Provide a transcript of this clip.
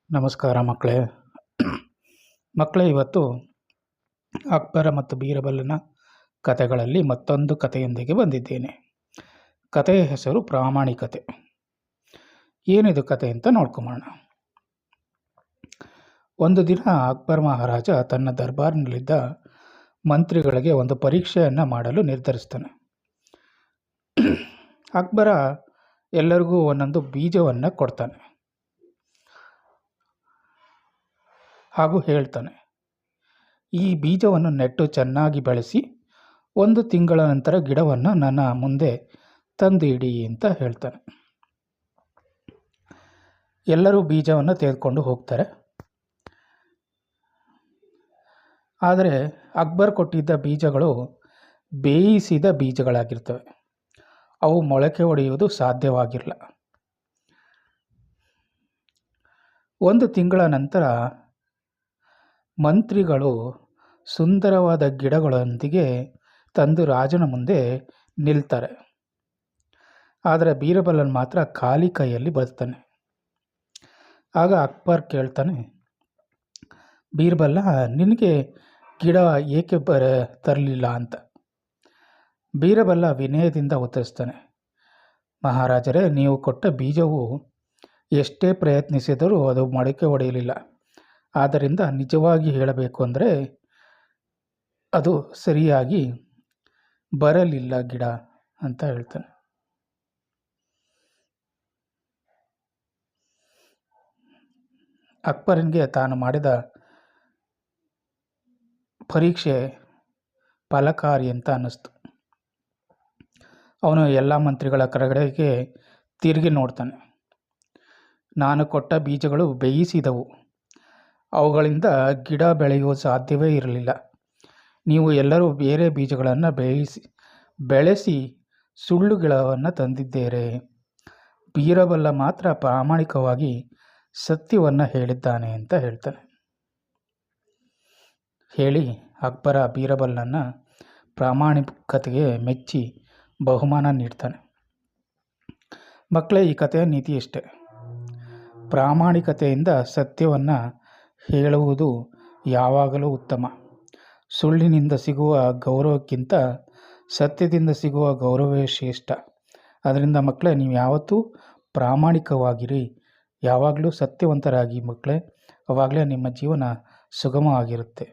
ನಮಸ್ಕಾರ ಮಕ್ಕಳೇ. ಇವತ್ತು ಅಕ್ಬರ ಮತ್ತು ಬೀರಬಲನ ಕಥೆಗಳಲ್ಲಿ ಮತ್ತೊಂದು ಕಥೆಯೊಂದಿಗೆ ಬಂದಿದ್ದೇನೆ. ಕಥೆಯ ಹೆಸರು ಪ್ರಾಮಾಣಿಕತೆ. ಏನಿದು ಕಥೆ ಅಂತ ನೋಡ್ಕೊಂಬೋಣ. ಒಂದು ದಿನ ಅಕ್ಬರ್ ಮಹಾರಾಜ ತನ್ನ ದರ್ಬಾರ್ನಲ್ಲಿದ್ದ ಮಂತ್ರಿಗಳಿಗೆ ಒಂದು ಪರೀಕ್ಷೆಯನ್ನು ಮಾಡಲು ನಿರ್ಧರಿಸ್ತಾನೆ. ಅಕ್ಬರ ಎಲ್ಲರಿಗೂ ಒಂದೊಂದು ಬೀಜವನ್ನು ಕೊಡ್ತಾನೆ ಹಾಗೂ ಹೇಳ್ತಾನೆ, ಈ ಬೀಜವನ್ನು ನೆಟ್ಟು ಚೆನ್ನಾಗಿ ಬೆಳೆಸಿ 1 ತಿಂಗಳ ನಂತರ ಗಿಡವನ್ನು ನನ್ನ ಮುಂದೆ ತಂದು ಇಡಿ ಅಂತ ಹೇಳ್ತಾನೆ. ಎಲ್ಲರೂ ಬೀಜವನ್ನು ತೆಗೆದುಕೊಂಡು ಹೋಗ್ತಾರೆ. ಆದರೆ ಅಕ್ಬರ್ ಕೊಟ್ಟಿದ್ದ ಬೀಜಗಳು ಬೇಯಿಸಿದ ಬೀಜಗಳಾಗಿರ್ತವೆ. ಅವು ಮೊಳಕೆ ಒಡೆಯುವುದು ಸಾಧ್ಯವಾಗಿರಲ್ಲ. 1 ತಿಂಗಳ ನಂತರ ಮಂತ್ರಿಗಳು ಸುಂದರವಾದ ಗಿಡಗಳೊಂದಿಗೆ ತಂದು ರಾಜನ ಮುಂದೆ ನಿಲ್ತಾರೆ. ಆದರೆ ಬೀರಬಲನ್ ಮಾತ್ರ ಖಾಲಿ ಕೈಯಲ್ಲಿ ಬರ್ತಾನೆ. ಆಗ ಅಕ್ಬರ್ ಕೇಳ್ತಾನೆ, ಬೀರ್ಬಲ, ನಿನಗೆ ಗಿಡ ಏಕೆ ತರಲಿಲ್ಲ ಅಂತ. ಬೀರಬಲ ವಿನಯದಿಂದ ಉತ್ತರಿಸ್ತಾನೆ, ಮಹಾರಾಜರೇ, ನೀವು ಕೊಟ್ಟ ಬೀಜವು ಎಷ್ಟೇ ಪ್ರಯತ್ನಿಸಿದರೂ ಅದು ಮೊಳಕೆ ಒಡೆಯಲಿಲ್ಲ. ಆದ್ದರಿಂದ ನಿಜವಾಗಿ ಹೇಳಬೇಕು ಅಂದರೆ ಅದು ಸರಿಯಾಗಿ ಬರಲಿಲ್ಲ ಗಿಡ ಅಂತ ಹೇಳ್ತಾನೆ. ಅಕ್ಬರನಿಗೆ ತಾನು ಮಾಡಿದ ಪರೀಕ್ಷೆ ಫಲಕಾರಿ ಅಂತ ಅನ್ನಿಸ್ತು. ಅವನು ಎಲ್ಲ ಮಂತ್ರಿಗಳ ಕಡೆಗೆ ತಿರುಗಿ ನೋಡ್ತಾನೆ. ನಾನು ಕೊಟ್ಟ ಬೀಜಗಳು ಬೇಯಿಸಿದವು. ಅವುಗಳಿಂದ ಗಿಡ ಬೆಳೆಯುವ ಸಾಧ್ಯವೇ ಇರಲಿಲ್ಲ. ನೀವು ಎಲ್ಲರೂ ಬೇರೆ ಬೀಜಗಳನ್ನು ಬೆಳೆಸಿ ಸುಳ್ಳು ಗಿಡವನ್ನು ತಂದಿದ್ದೀರಿ. ಬೀರಬಲ ಮಾತ್ರ ಪ್ರಾಮಾಣಿಕವಾಗಿ ಸತ್ಯವನ್ನು ಹೇಳಿದ್ದಾನೆ ಅಂತ ಹೇಳ್ತಾನೆ. ಹೇಳಿ ಅಕ್ಬರ ಬೀರಬಲನ ಪ್ರಾಮಾಣಿಕತೆಗೆ ಮೆಚ್ಚಿ ಬಹುಮಾನ ನೀಡ್ತಾನೆ. ಮಕ್ಕಳೇ, ಈ ಕಥೆಯ ನೀತಿ ಇಷ್ಟೇ. ಪ್ರಾಮಾಣಿಕತೆಯಿಂದ ಸತ್ಯವನ್ನು ಹೇಳುವುದು ಯಾವಾಗಲೂ ಉತ್ತಮ. ಸುಳ್ಳಿನಿಂದ ಸಿಗುವ ಗೌರವಕ್ಕಿಂತ ಸತ್ಯದಿಂದ ಸಿಗುವ ಗೌರವವೇ ಶ್ರೇಷ್ಠ. ಅದರಿಂದ ಮಕ್ಕಳೇ, ನೀವು ಯಾವತ್ತೂ ಪ್ರಾಮಾಣಿಕವಾಗಿರಿ, ಯಾವಾಗಲೂ ಸತ್ಯವಂತರಾಗಿ ಮಕ್ಕಳೇ. ಆವಾಗಲೇ ನಿಮ್ಮ ಜೀವನ ಸುಗಮವಾಗಿರುತ್ತೆ.